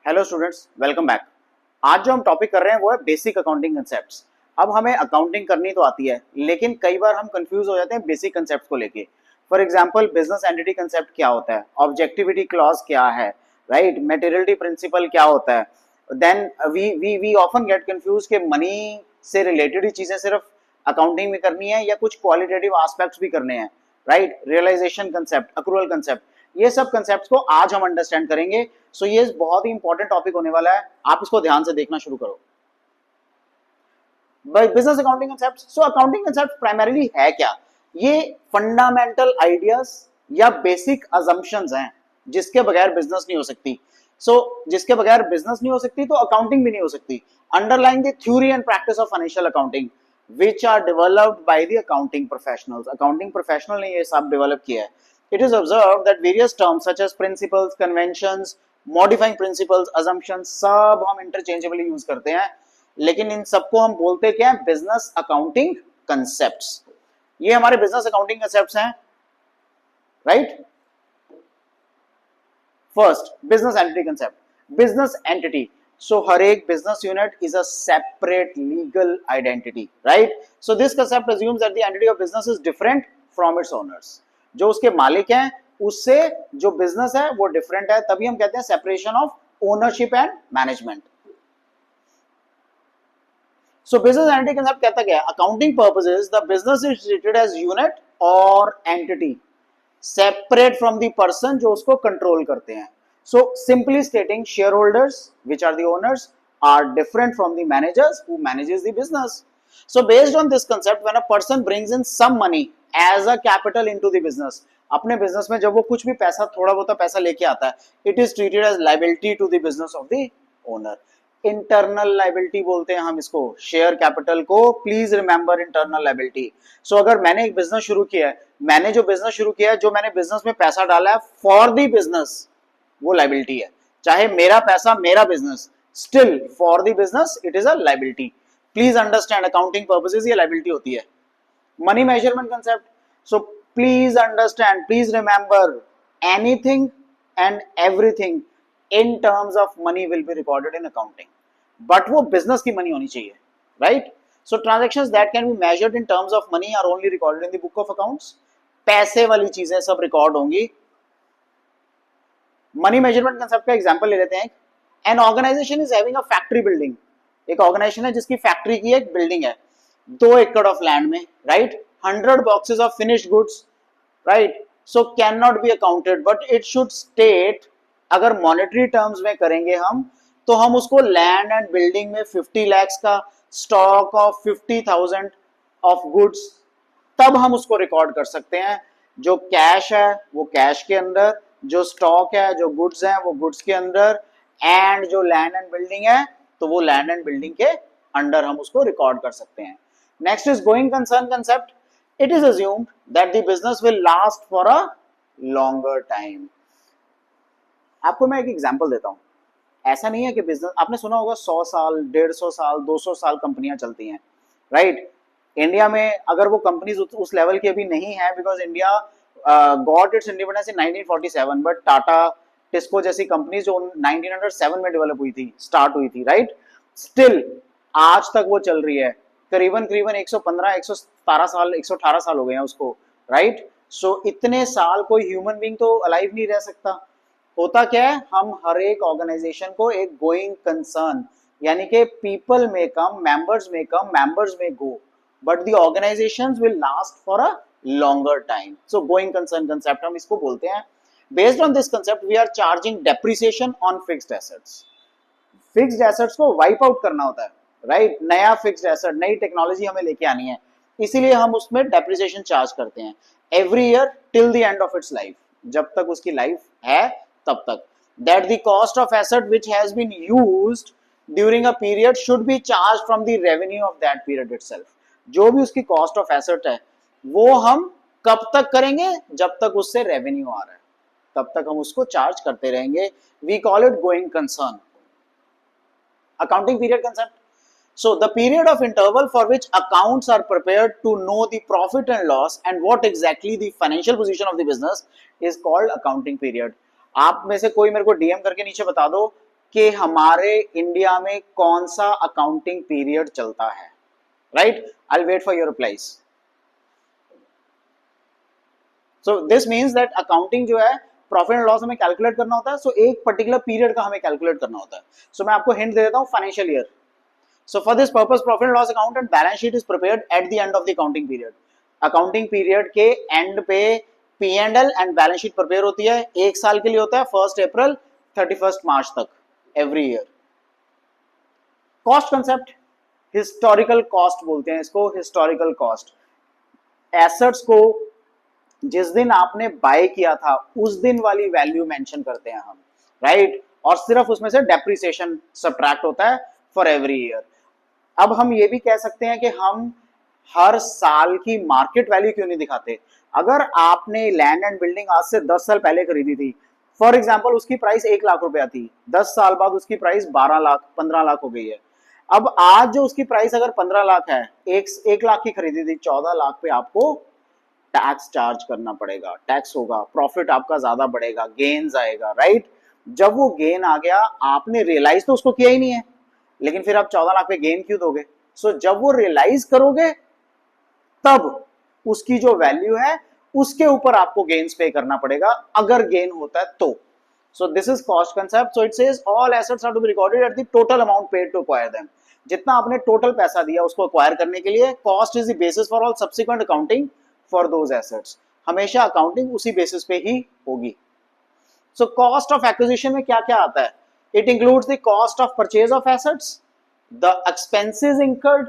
Hello students, welcome back. आज जो हम टॉपिक कर रहे हैं वो है बेसिक अकाउंटिंग कंसेप्ट्स। अब हमें अकाउंटिंग करनी तो आती है, लेकिन कई बार हम कंफ्यूज हो जाते हैं बेसिक कंसेप्ट्स को लेके। For example, business entity concept क्या होता है, ऑब्जेक्टिविटी क्लॉज क्या है, राइट, मटेरियलिटी प्रिंसिपल क्या होता है। Then we often get confuse कि मनी से रिलेटेड ही चीजें सिर्फ अकाउंटिंग में करनी है या कुछ क्वालिटेटिव एस्पेक्ट्स भी करने हैं, right. Realisation concept, accrual concept, ये सब कंसेप्ट्स को आज हम अंडरस्टैंड करेंगे। सो ये बहुत ही इंपॉर्टेंट टॉपिक होने वाला है, आप इसको ध्यान से देखना शुरू करो। Business accounting concept. So accounting concept primarily है क्या? ये फंडामेंटल आइडियाज या बेसिक अजम्पशंस हैं जिसके बगैर बिजनेस नहीं हो सकती। जिसके बगैर बिजनेस नहीं हो सकती तो अकाउंटिंग भी नहीं हो सकती। Underlying the theory and practice of financial accounting which are developed by the accounting professionals. Accounting professional ने ये सब develop किया है। It is observed that various terms such as principles, conventions, modifying principles, assumptions, सब हम interchangeably use करते हैं, लेकिन इन सबको हम बोलते क्या है? Business accounting concepts. ये हमारे बिजनेस अकाउंटिंग कंसेप्ट्स हैं, right. First, business entity concept. Business entity, so हर एक business unit is a separate legal identity, right? So this concept assumes that the entity of business is different from its owners. जो उसके मालिक हैं उससे जो business है वो different है, तभी हम कहते हैं separation of ownership and management. So business entity concept कहता क्या है? Accounting purposes the business is treated as unit और entity separate from the person जो उसको कंट्रोल करते हैं। So simply stating, shareholders, which are the owners, are different from the managers who manages the business. So based on this concept, when a person brings in some money as a capital into the business, अपने business में जब वो कुछ भी पैसा, थोड़ा बहुत पैसा लेके आता है, it is treated as liability to the business of the owner. Internal liability बोलते हैं हम इसको, शेयर कैपिटल को प्लीज रिमेंबर इंटरनल लाइबिलिटी। सो अगर मैंने एक बिजनेस शुरू किया है, मैंने जो बिजनेस शुरू किया है, जो मैंने बिजनेस में पैसा डाला है फॉर द बिजनेस, वो लाइबिलिटी है। चाहे मेरा पैसा, मेरा business, still for the business it is a liability. Please understand, accounting purposes ये लाइबिलिटी होती है। Money measurement concept. So please understand, please remember, anything and everything in terms of money will be recorded in accounting, but वो business की money होनी चाहिए, right. So transactions that can be measured in terms of money are only recorded in the book of accounts. पैसे वाली चीजें सब record होंगी। Money measurement concept का एग्जांपल ले लेते हैं। An organisation is having a factory building. एक ऑर्गेनाइजेशन है जिसकी फैक्ट्री की एक बिल्डिंग है 2 एकड़ ऑफ लैंड में, right. 100 boxes of finished goods, right. So can not be accounted, but it should state, अगर मॉनेटरी टर्म्स में करेंगे हम तो हम उसको लैंड एंड बिल्डिंग में 50 lakhs का स्टॉक ऑफ 50,000 ऑफ गुड्स, तब हम उसको रिकॉर्ड कर सकते हैं। जो कैश है वो कैश के अंदर, जो स्टॉक है, जो गुड्स हैं वो गुड्स के अंदर, एंड जो लैंड एंड बिल्डिंग है तो वो लैंड एंड बिल्डिंग के अंडर हम उसको रिकॉर्ड कर सकते हैं। Next is going concern concept. It is assumed that the business will last for a longer time. आपको मैं एक एग्जांपल देता हूं। ऐसा नहीं है कि बिजनेस, आपने सुना होगा 100 साल, 150 साल, 200 साल कंपनियां चलती हैं, राइट। इंडिया में अगर वो कंपनीज उस लेवल की अभी नहीं है, because India got its independence in 1947, but Tata, TISCO जैसी कंपनीज जो 1907 में डेवलप हुई थी, स्टार्ट हुई थी, राइट, स्टिल आज तक वो चल रही है। करीबन 115, 117 साल, 118 साल हो गए हैं उसको, राइट। सो इतने साल कोई ह्यूमन बीइंग तो अलाइव नहीं रह सकता। होता क्या है, हम हर एक ऑर्गेनाइजेशन को एक गोइंग कंसर्न, यानी कि पीपल में कम, मेंबर्स में come, members may go, but the organisations will last for a longer time. So going concern concept हम इसको बोलते हैं। Based on this concept we are charging depreciation on fixed assets. Fixed assets को wipe out करना होता है, right. नया fixed asset, नई टेक्नोलॉजी हमें लेके आनी है, इसीलिए हम उसमें डेप्रिसिएशन चार्ज करते हैं every year till the end of its life, जब तक उसकी लाइफ है तब तक। That the cost of asset which has been used during a period should be charge from the revenue of that period itself. जो भी उसकी cost of asset है वो हम कब तक करेंगे? जब तक उससे रेवेन्यू आ रहा है तब तक हम उसको चार्ज करते रहेंगे। We call it going concern. Accounting period concept. So the period of interval for which accounts are prepared to know the profit and loss and what exactly the financial position of the business is called accounting period. आप में से कोई मेरे को DM करके नीचे बता दो कि हमारे इंडिया में कौन सा अकाउंटिंग पीरियड चलता है, right? I wait for your replies. So this means that accounting जो है, प्रॉफिट एंड लॉस हमें कैलकुलेट करना होता है, सो एक पर्टिकुलर पीरियड का हमें कैलकुलेट करना होता है. सो मैं आपको हिंट दे देता हूं, financial year. So for this purpose, profit and loss account and balance sheet is prepared at the end of the accounting period. Accounting period के end पे P&L and balance sheet prepare होती है. एक साल के लिए होता है, 1 अप्रैल 31 मार्च तक, every year. Cost concept, historical cost बोलते हैं इसको, historical cost. Assets को जिस दिन आपने बाय किया था उस दिन वाली वैल्यू मेंशन करते हैं हम, राइट? और सिर्फ उसमें से डेप्रिसिएशन सब्ट्रैक्ट होता है फॉर एवरी ईयर. अब हम ये भी कह सकते हैं कि हम हर साल की मार्केट वैल्यू क्यों नहीं दिखाते? अगर आपने लैंड एंड बिल्डिंग आज से 10 साल पहले खरीदी थी, फॉर एग्जांपल उसकी प्राइस 1 लाख रुपया थी, 10 साल बाद उसकी प्राइस 12 लाख 15 लाख हो गई है. अब आज जो उसकी प्राइस अगर 15 लाख है, 1 लाख की खरीदी थी, 14 लाख पे आपको टैक्स चार्ज करना पड़ेगा, टैक्स होगा, प्रॉफिट आपका ज्यादा बढ़ेगा, गेन्स आएगा, राइट? जब वो गेन आ गया, आपने रियलाइज तो उसको किया ही नहीं है, लेकिन फिर आप 14 लाख पे गेन क्यों दोगे? सो जब वो रियलाइज करोगे तब उसकी जो वैल्यू है उसके ऊपर आपको गेन्स पे करना पड़ेगा, अगर गेन होता है तो. So this is cost concept. So it says all assets are to be recorded at the total amount paid to acquire them. जितना आपने टोटल पैसा दिया उसको एक्वायर करने के लिए, cost is the basis for all subsequent accounting for those assets. हमेशा accounting उसी बेसिस पे ही होगी. सो कॉस्ट ऑफ एक्विजिशन में क्या क्या आता है? It includes the cost of purchase of assets, the expenses incurred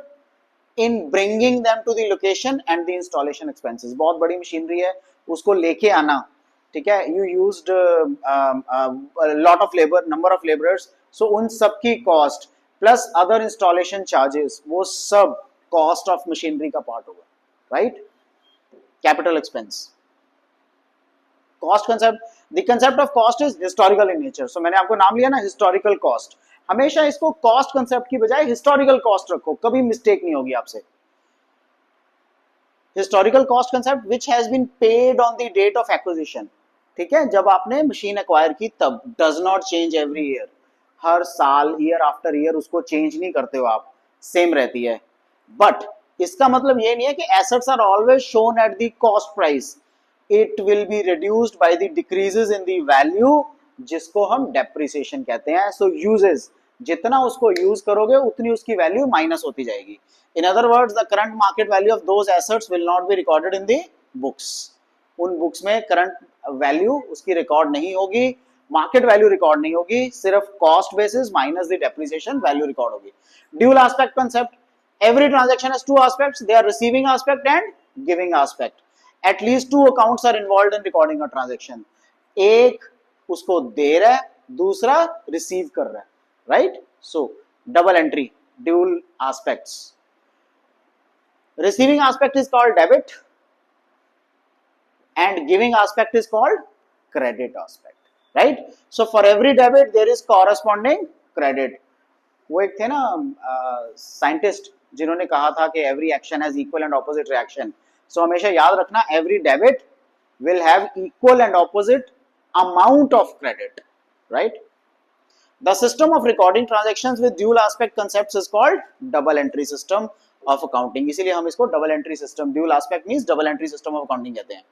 in bringing them to the location and the installation expenses. बहुत बड़ी मशीनरी है, उसको लेके आना, ठीक है? You used a lot of labor, number of laborers, so उन सब की cost plus other installation charges, वो सब cost of machinery का part होगा, right? Capital expense. Cost concept, the concept of cost is historical in nature. So मैंने आपको नाम लिया ना, historical cost. हमेशा इसको कॉस्ट कंसेप्ट की बजाय हिस्टोरिकल कॉस्ट रखो, कभी मिस्टेक नहीं होगी आपसे. Historical cost concept which has been paid on the date of acquisition, ठीक है? जब आपने मशीन एक्वायर की तब, does not change every year. हर साल, ईयर आफ्टर ईयर उसको चेंज नहीं करते हो आप, सेम रहती है. बट इसका मतलब ये नहीं है कि assets are always shown at the cost price. It will be reduced by the decreases in the value, जिसको हम डेप्रिसिएशन कहते हैं. सो यूजेस, जितना उसको यूज करोगे उतनी उसकी वैल्यू माइनस होती जाएगी. In other words, the current market value of those assets will not be recorded in the books. उन बुक्स में करंट वैल्यू उसकी रिकॉर्ड नहीं होगी, मार्केट वैल्यू रिकॉर्ड नहीं होगी, सिर्फ cost basis minus the depreciation value record होगी. Dual aspect concept, every transaction has two aspects, they are receiving aspect and giving aspect. At least 2 accounts are involved in recording a transaction. एक उसको दे रहा है, दूसरा receive कर रहा है, right? So double entry, dual aspects. Receiving aspect is called debit and giving aspect is called credit aspect, right? So for every debit there is corresponding credit. वो एक थे ना साइंटिस्ट जिन्होंने कहा था कि every action has equal and opposite reaction. So हमेशा याद रखना, every debit will have equal and opposite amount of credit, right? The system of recording transactions with dual aspect concepts is called double entry system of accounting. इसीलिए हम इसको double entry system, dual aspect means double entry system of accounting कहते हैं.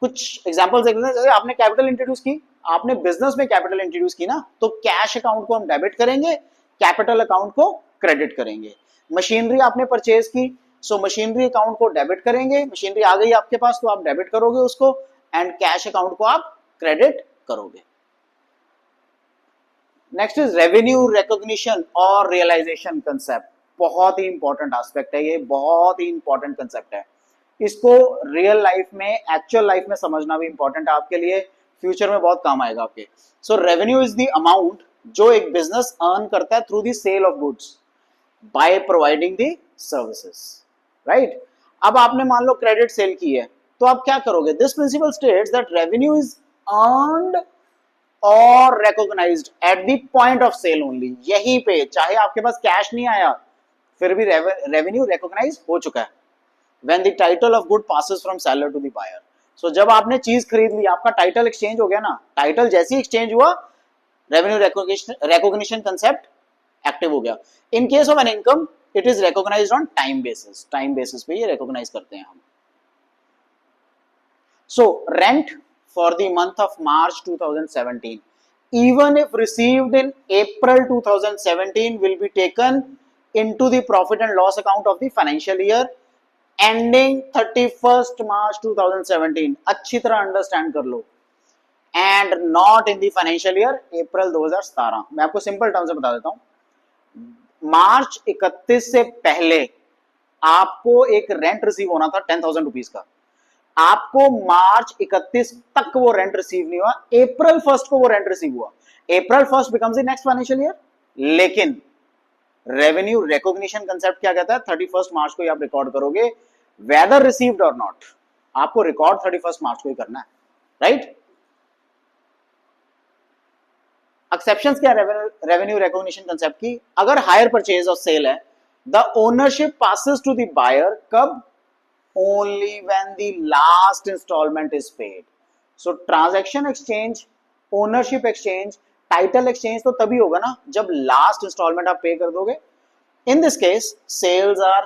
कुछ examples देख लेते हैं. जैसे आपने कैपिटल इंट्रोड्यूस की, आपने बिजनेस में कैपिटल इंट्रोड्यूस की ना, तो कैश अकाउंट को हम डेबिट करेंगे, कैपिटल अकाउंट को क्रेडिट करेंगे. मशीनरी आपने परचेज की, सो मशीनरी अकाउंट को डेबिट करेंगे, मशीनरी आ गई आपके पास तो आप डेबिट करोगे उसको, एंड कैश अकाउंट को आप क्रेडिट करोगे. नेक्स्ट इज रेवेन्यू रिकॉग्निशन और रियलाइजेशन कंसेप्ट. बहुत ही इंपॉर्टेंट एस्पेक्ट है ये, बहुत ही इंपॉर्टेंट कंसेप्ट है. इसको रियल लाइफ में, एक्चुअल लाइफ में समझना भी इंपॉर्टेंट है आपके लिए, फ्यूचर में बहुत काम आएगा आपके. So revenue is the amount जो एक बिजनेस अर्न करता है through the sale of goods by providing the services, right? अब आपने मान लो क्रेडिट सेल की है, तो आप क्या करोगे? This principle states that revenue is earned और recognized at the point of sale only. यहीं पे, चाहे आपके पास कैश नहीं आया फिर भी रेवेन्यू रिकॉग्नाइज हो चुका है. when the title of good passes from seller to the buyer. so जब आपने चीज खरीद ली, आपका टाइटल एक्सचेंज हो गया ना, टाइटल जैसे ही एक्सचेंज हुआ रेवेन्यू रिकॉग्निशन कंसेप्ट एक्टिव हो गया. In case of an income it is recognised on time basis पे ये रिकॉग्नाइज करते हैं हम. So rent for the month of March 2017, even if received in April 2017, will be taken into the profit and loss account of the financial year ending 31st March 2017. अच्छी तरह understand कर लो. And not in the financial year April 2017. मैं आपको simple term से बता देता हूं. मार्च 31 से पहले आपको एक रेंट रिसीव होना था 10,000 रुपीज का. आपको मार्च 31 तक वो रेंट रिसीव नहीं हुआ. अप्रैल 1 को वो रेंट रिसीव हुआ. अप्रैल 1 becomes the next financial year. लेकिन रेवेन्यू रिकॉग्निशन कंसेप्ट क्या कहता है? 31 मार्च को आप रिकॉर्ड करोगे वेदर रिसीव्ड और नॉट. आपको रिकॉर्ड 31 मार्च को ही करना है. राइट? एक्सेप्शंस क्या है रेवेन्यू रिकॉग्निशन कंसेप्ट की? अगर हायर परचेज और सेल है, the ownership passes to the buyer कब? only when the last installment is paid. So transaction exchange, ownership exchange, title exchange तो तभी होगा ना जब last installment आप pay कर दोगे. In this case, sales are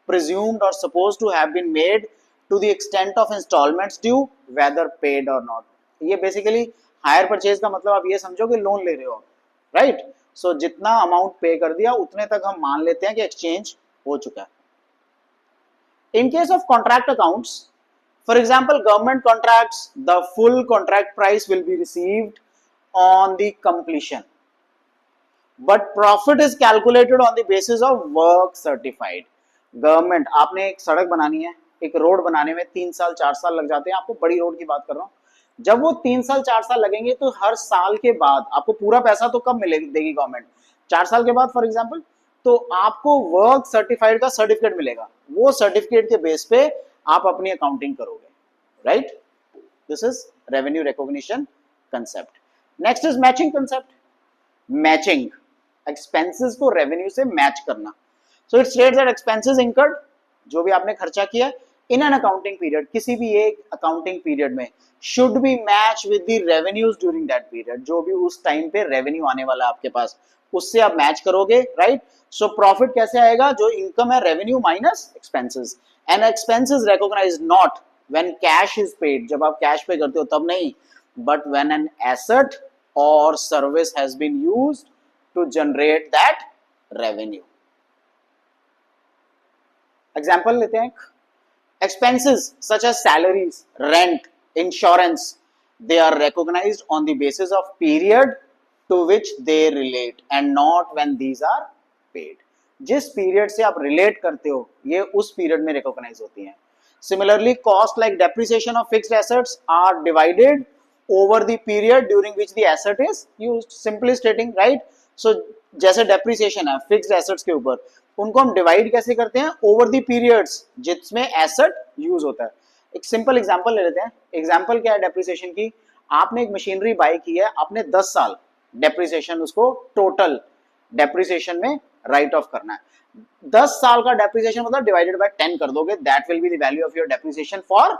presumed or supposed to have been made to the extent of installments due, whether paid or not. ये basically hire purchase का मतलब आप ये समझो कि लोन ले रहे हो, right? So जितना amount pay कर दिया उतने तक हम मान लेते हैं कि exchange हो चुका है. In case of contract accounts, for example, government contracts, the full contract price will be received on the completion, but profit is calculated on the basis of work certified. Government, आपने एक सड़क बनानी है, एक road बनाने में 3 साल 4 साल लग जाते हैं. आपको बड़ी रोड की बात कर रहा हूं. जब वो 3 साल 4 साल लगेंगे तो हर साल के बाद आपको पूरा पैसा तो कब मिलेगी देगी गवर्नमेंट? 4 साल के बाद फॉर एग्जाम्पल. तो आपको वर्क सर्टिफाइड का सर्टिफिकेट मिलेगा. वो सर्टिफिकेट के बेस पे आप अपनी अकाउंटिंग करोगे. Right? This is revenue recognition concept. Next is matching concept. Matching, expenses को रेवेन्यू से मैच करना. So it states that expenses incurred, जो भी आपने खर्चा किया इन एन अकाउंटिंग पीरियड, किसी भी एक अकाउंटिंग पीरियड में, should be match with the revenues during that period. जो भी उस टाइम पे रेवेन्यू आने वाला है आपके पास, उससे आप मैच करोगे. राइट? सो प्रॉफिट कैसे आएगा? जो इनकम है revenue minus expenses. And expenses recognized not when cash is paid, जब आप कैश पे करते हो तब नहीं, but when an asset or service has been used to generate that revenue. Example लेते हैं. Expenses such as salaries, rent, insurance, they are recognized on the basis of period to which they relate and not when these are paid. जिस period से आप relate करते हो ये उस period में रिकॉग्नाइज होती हैं. Similarly cost like depreciation of fixed assets are divided over the period during which the asset is used. Simply stating. Right? So जैसे डेप्रिसिएशन है फिक्स्ड एसेट्स के ऊपर, उनको हम डिवाइड कैसे करते हैं? ओवर द पीरियड्स जिसमें एसेट यूज होता है. एक सिंपल एग्जांपल ले लेते हैं. एग्जांपल क्या है डेप्रिसिएशन की? आपने एक मशीनरी बाय की है, आपने 10 साल डेप्रिसिएशन उसको टोटल डेप्रिसिएशन में राइट ऑफ करना है. 10 साल का डेप्रिसिएशन मतलब डिवाइडेड बाय 10 कर दोगे, that will be the value of your depreciation for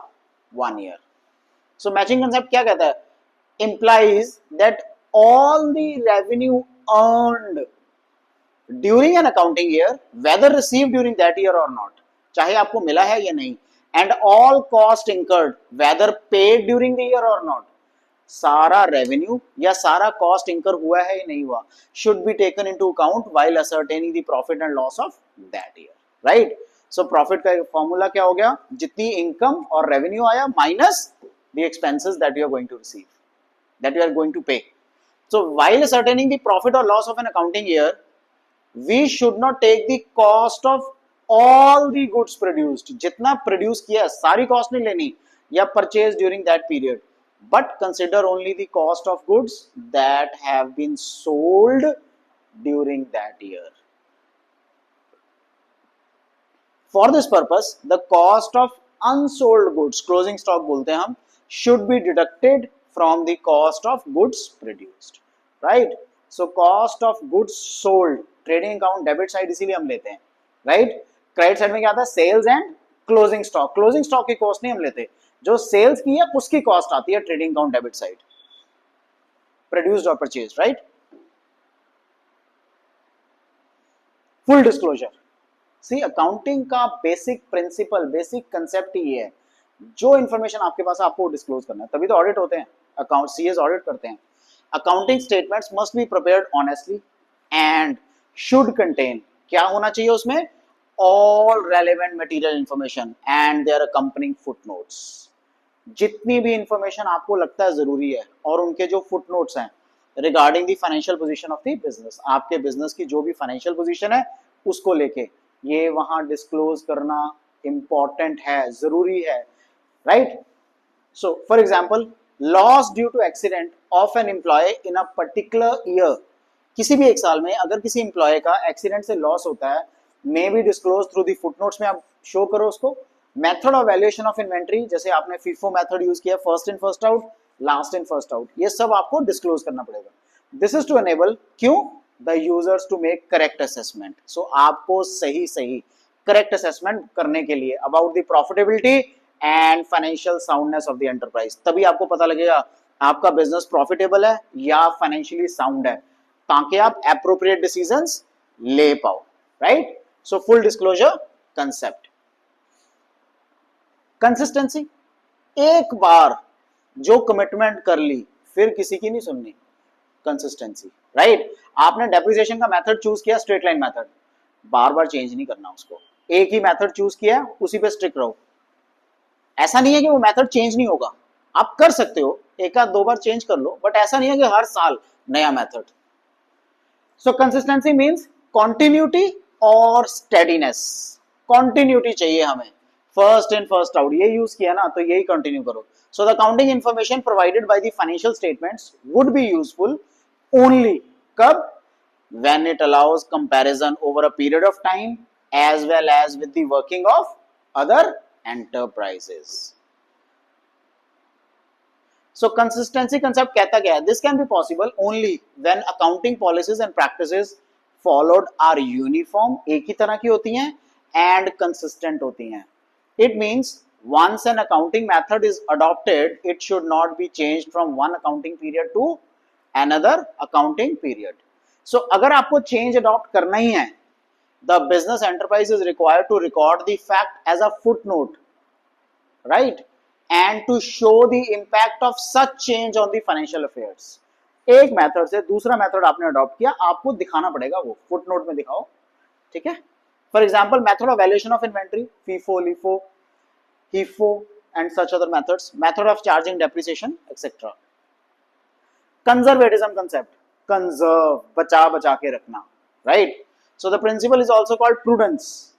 1 year. So matching concept क्या कहता है? Implies that all the revenue earned during an accounting year, whether received during that year or not, चाहे आपको मिला है या नहीं, and all cost incurred whether paid during the year or not, सारा रेवेन्यू या सारा कॉस्ट इंकर हुआ है या नहीं हुआ, should be taken into account while ascertaining the profit and loss of that year. right? So profit का formula क्या हो गया? जितनी इनकम और रेवेन्यू आया minus the expenses that you are going to receive, that you are going to pay. So while ascertaining the profit or loss of an accounting year, we should not take the cost of all the goods produced. जितना produce किया सारी cost नहीं लेनी, या purchase during that period, but consider only the cost of goods that have been sold during that year. For this purpose the cost of unsold goods, closing stock बोलते हैं हम, should be deducted from the cost of goods produced. Right? So cost of goods sold trading account debit side इसीलिए हम लेते हैं. Right? Credit side में क्या आता है? Sales and closing stock. Closing stock की कॉस्ट नहीं हम लेते, जो सेल्स की है उसकी कॉस्ट आती है trading account debit side. Produced और परचेज, राइट? फुल डिस्क्लोजर, सी अकाउंटिंग का बेसिक प्रिंसिपल, बेसिक कंसेप्ट ही है, जो इंफॉर्मेशन आपके पास आपको डिस्क्लोज करना है, तभी तो ऑडिट होते हैं, अकाउंट सीएस ऑडिट करते हैं। Accounting statements must be prepared honestly and should contain, क्या होना चाहिए उसमें, all relevant material information and their accompanying footnotes, जितनी भी इंफॉर्मेशन आपको लगता है जरूरी है और उनके जो फुटनोट्स हैं regarding the financial position of the business, आपके बिजनेस की जो भी फाइनेंशियल पोजीशन है उसको लेके ये वहां डिस्क्लोज करना इंपॉर्टेंट है, जरूरी है, right? So for example, loss due to accident of an employee in a particular year, किसी भी एक साल में अगर किसी एम्प्लॉय का एक्सीडेंट से लॉस होता है, may be disclose through the footnotes में, आप शो करो उसको। Method of valuation of inventory, जैसे आपने फीफो मेथड यूज किया, first in first out, last in first out, ये सब आपको डिस्क्लोज करना पड़ेगा। दिस इज टू एनेबल, क्यों, the users to make correct assessment. So आपको सही करेक्ट असेसमेंट करने के लिए about the profitability and financial soundness of the enterprise, तभी आपको पता लगेगा आपका बिजनेस प्रॉफिटेबल है या फाइनेंशियली साउंड है, ताकि आप एप्रोप्रिएट डिसीजंस ले पाओ, right? So full disclosure concept. Consistency, एक बार जो कमिटमेंट कर ली फिर किसी की नहीं सुननी, कंसिस्टेंसी, राइट? आपने डेप्रिसिएशन का मेथड चूज किया, स्ट्रेट लाइन मेथड, बार बार चेंज नहीं करना उसको, एक ही मेथड चूज किया उसी पे स्टिक रहो। ऐसा नहीं है कि वो मेथड चेंज नहीं होगा, आप कर सकते हो, एक आध दो बार चेंज कर लो, बट ऐसा नहीं है कि हर साल नया मेथड। सो कंसिस्टेंसी मींस कॉन्टिन्यूटी और स्टेडीनेस, कॉन्टिन्यूटी चाहिए हमें, फर्स्ट इन फर्स्ट आउट ये यूज किया ना तो यही कंटिन्यू करो। So the accounting information provided by the financial statements would be useful only कब, when it allows comparison over a period of time as well as with the working of other enterprises. So consistency concept कहता क्या है, this can be possible only when accounting policies and practices followed are uniform, एक ही तरह की होती हैं and consistent होती हैं। It means once an accounting method is adopted, it should not be changed from one accounting period to another accounting period. So अगर आपको change adopt करना ही है, the business enterprise is required to record the fact as a footnote, right, and to show the impact of such change on the financial affairs. एक method से दूसरा method आपने adopt किया, आपको दिखाना पड़ेगा, वो फुटनोट में दिखाओ, ठीक है? For example, method of valuation of inventory, FIFO, LIFO, HIFO and such other methods, method of charging depreciation, etc. Conservatism concept, conserve, बचा के रखना, right? So the principle is also called prudence,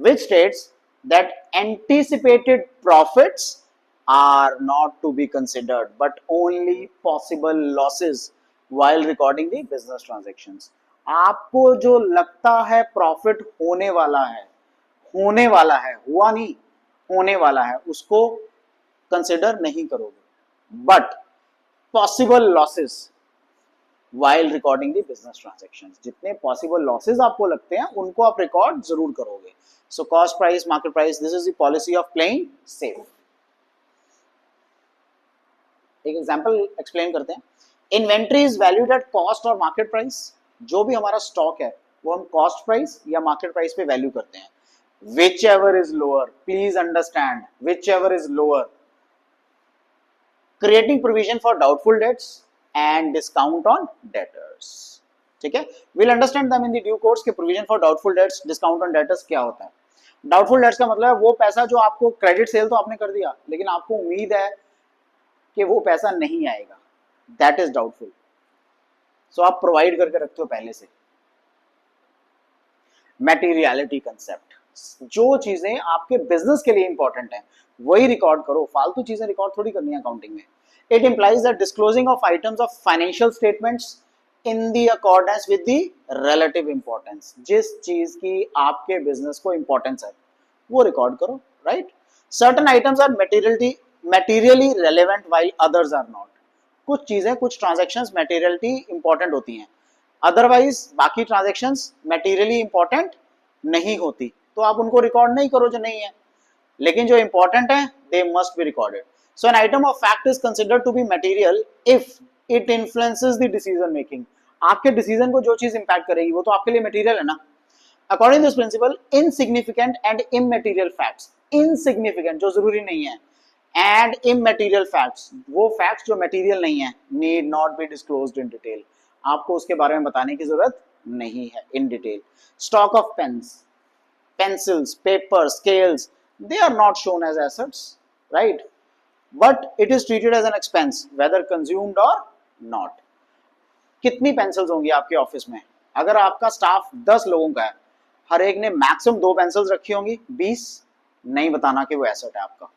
which states that anticipated profits are not to be considered but only possible losses while recording the business transactions. आपको जो लगता है profit होने वाला है, हुआ नहीं, होने वाला है, उसको कंसिडर नहीं करोगे, but possible losses while recording the business transactions, जितने पॉसिबल लॉसेस आपको लगते हैं उनको आप रिकॉर्ड जरूर करोगे। So cost price, market price, this is the policy of playing safe. एक एग्जांपल एक्सप्लेन करते हैं। Inventory is valued at cost और मार्केट प्राइस, जो भी हमारा स्टॉक है वो हम कॉस्ट प्राइस या मार्केट प्राइस पे वैल्यू करते हैं। whichever is lower, please understand, whichever is lower, creating provision for doubtful debts and discount on debtors, ठीक है? we'll understand them in the due course कि provision for doubtful debts, discount on debtors क्या होता है। doubtful debts का मतलब है वो पैसा जो आपको, क्रेडिट सेल तो आपने कर दिया लेकिन आपको उम्मीद है कि वो पैसा नहीं आएगा, that is doubtful, so आप प्रोवाइड करके रखते हो पहले से। materiality concept, जो चीजें आपके बिजनेस के लिए इंपॉर्टेंट है वही रिकॉर्ड करो, फालतू चीजें रिकॉर्ड थोड़ी करनी है अकाउंटिंग में। It implies the disclosing of items of financial statements in the accordance with the relative importance, जिस चीज की आपके बिजनेस को इंपॉर्टेंस है वो रिकॉर्ड करो, right? Certain items are materially relevant while others are not, कुछ चीजें, कुछ ट्रांजैक्शंस मटेरियलिटी इंपॉर्टेंट होती हैं, अदरवाइज बाकी ट्रांजैक्शंस मटेरियली इंपॉर्टेंट नहीं होती, तो आप उनको रिकॉर्ड नहीं करो जो नहीं है, लेकिन जो इंपॉर्टेंट है they must be recorded. So an item of fact is considered to be material if it influences the decision making. आपके डिसीजन को जो चीज इंपैक्ट करेगी वो तो आपके लिए मटेरियल है ना. According to this principle, insignificant and immaterial facts, insignificant जो जरूरी नहीं है, एंड इमटेरियल फैक्ट्स वो फैक्ट्स जो मटेरियल नहीं है, need not be disclosed in detail. आपको उसके बारे में बताने की जरूरत नहीं है in detail. Stock of pens, pencils, paper, scales, they are not shown as assets, right? But it is treated as an expense, whether consumed or not. कितनी पेंसिल्स होंगी आपके ऑफिस में? अगर आपका स्टाफ 10 लोगों का है, हर एक ने मैक्सिमम 2 पेंसिल्स रखी होंगी, 20 नहीं बताना कि वो एसेट है आपका,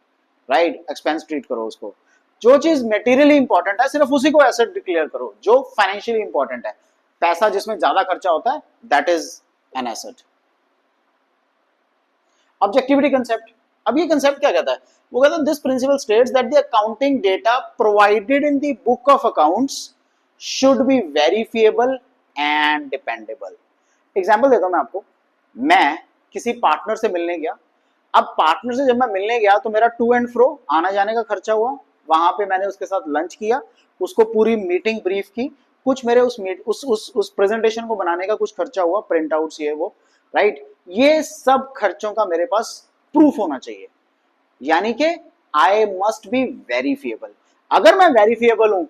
राइट? एक्सपेंस ट्रीट करो उसको. जो चीज मेटीरियली इंपॉर्टेंट है सिर्फ उसी को एसेट डिक्लेयर करो. जो फाइनेंशियली इंपॉर्टेंट है, पैसा जिसमें ज्यादा खर्चा होता है, that is an asset. Objectivity concept. अब ये कंसेप्ट क्या कहता है? वो कहता है this principle states that the accounting data provided in the book of accounts should be verifiable and dependable. Example देता हूं मैं आपको. मैं किसी पार्टनर से मिलने गया. अब पार्टनर से जब मैं मिलने गया तो मेरा टू एंड फ्रो आना जाने का खर्चा हुआ. वहां पे मैंने उसके साथ लंच किया, उसको पूरी मीटिंग ब्रीफ की, कुछ मेरे उस प्रेजेंटेशन को बनाने का कुछ खर्चा हुआ, प्रिंट आउट्स ये वो, राइट? ये सब खर्चों का मेरे पास प्रूफ होना चाहिए. यानी कि आई मस्ट बी वेरीफिएबल. अगर मैं वेरीफिएबल हूं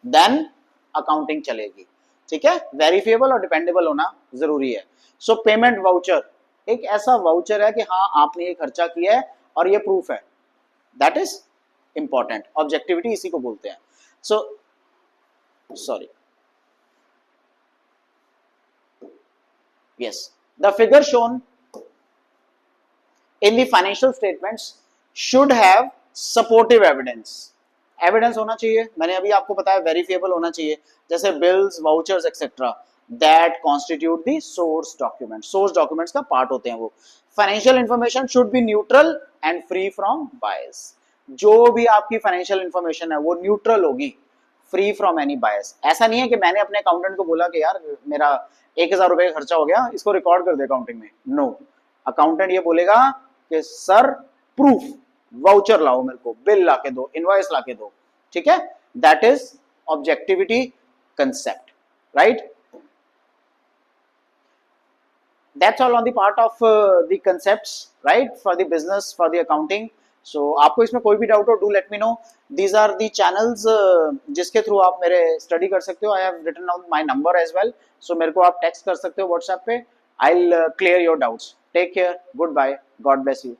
देन अकाउंटिंग चलेगी. ठीक है, वेरीफिएबल और डिपेंडेबल होना जरूरी है. सो पेमेंट वाउचर एक ऐसा वाउचर है कि हाँ आपने ये खर्चा किया है और ये प्रूफ है, दैट इज इंपॉर्टेंट. ऑब्जेक्टिविटी इसी को बोलते हैं. So sorry, yes, the figure shown in the financial statements should have supportive evidence. Evidence होना चाहिए. मैंने अभी आपको बताया वेरीफिएबल होना चाहिए, जैसे bills, vouchers etcetera, that constitute the source document. Source documents का पार्ट होते हैं वो. Financial information should be neutral and free from bias. जो भी आपकी फाइनेंशियल इंफॉर्मेशन है वो न्यूट्रल होगी, फ्री फ्रॉम एनी बायस. ऐसा नहीं है कि मैंने अपने अकाउंटेंट को बोला कि यार मेरा 1000 रुपए का खर्चा हो गया, इसको रिकॉर्ड कर दे अकाउंटिंग में. नो, अकाउंटेंट ये बोलेगा कि सर प्रूफ, वाउचर लाओ मेरे को, बिल लाके दो, इनवॉइस लाके दो. ठीक है, that is objectivity concept, right? That's all on the part of the concepts, right, for the business, for the accounting. So आपको इसमें कोई भी डाउट हो, do let me know. These are the channels जिसके थ्रू आप मेरे study कर सकते हो. I have written down my number as well, so मेरे को आप टेक्स्ट कर सकते हो व्हाट्सएप पे. I'll clear your doubts. Take care. Goodbye. God bless you.